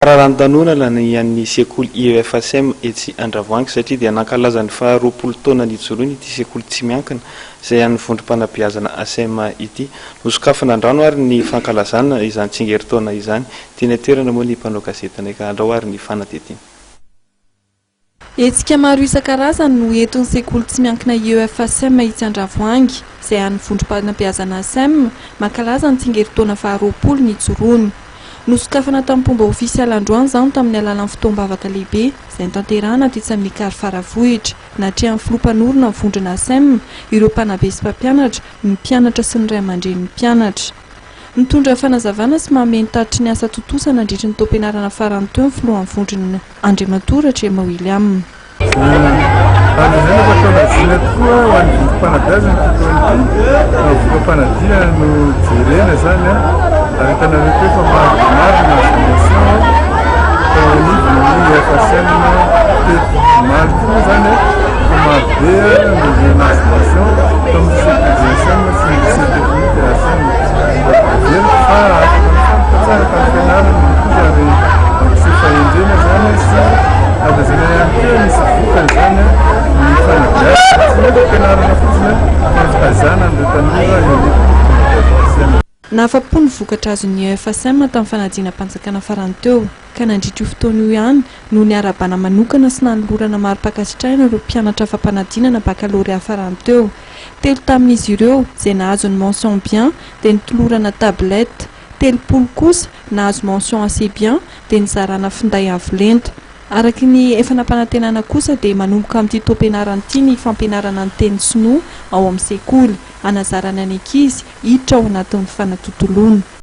Raharan-tanora ny an'ny sekoly IEFSM etsy Andravoahangy satria dia nankalaza ny 20 taona nijoroany ity sekoly tsy miankina izay an'ny vondrom-panabeazana ASM ity. Nosokafana andrano ary ny fankalazana izany tsingeritaona izany. Tiana toerana moa ny mpanao gazetana ka andao ary ny fanadidina. Hetsika maro isan-karazany no entin'ny sekoly tsy miankina IEFSM etsy Andravoahangy izay an'ny vondrom-panabeazana ASM mankalaza ny tsingeritaona 20 nijoroany. Nosokafana tamin'ny pomba ofisialy androany izany tamin'ny alalan'ny fotoam-bavaka lehibe izay notanterahana aty Mikary Faravohitra natrehan'ny filompanorona ny vondrona ASM ireo mpanabe sy mpampianatra, ny mpianatra sy ny ray aman-dren'ny mpianatra. Nitondra fanazavana sy manome ny tatitry ny asa tontosana nandritra ny taom-pianarana farany teo ny filohan'ny vondrona Andriamatora Trema William. Nahafa-po ny vokatra azon'ny IEFSM tamin'ny fanadina mpanjakana farany teo ka nandritra io fotoana io ihany no ny arabana manokana sy nanolorana maro mpakasitrahana ireo mpianatra fampanadinana bakalorea farany teo. 3 tamin'izy ireo izay nahazo ny mention bien dia nitolorana tablette, 30 kosa nahazo mention assez bien dia nizarana finday avo lenta. Araky ny efa nampanantenana kosa dia manomboka amin'ity taom-pianarana ity ny fampianarana ny teny sinoa ao amin'ny sekoly, hanazarana ny ankizy hiditra ao anatin'ny fanatontoloana.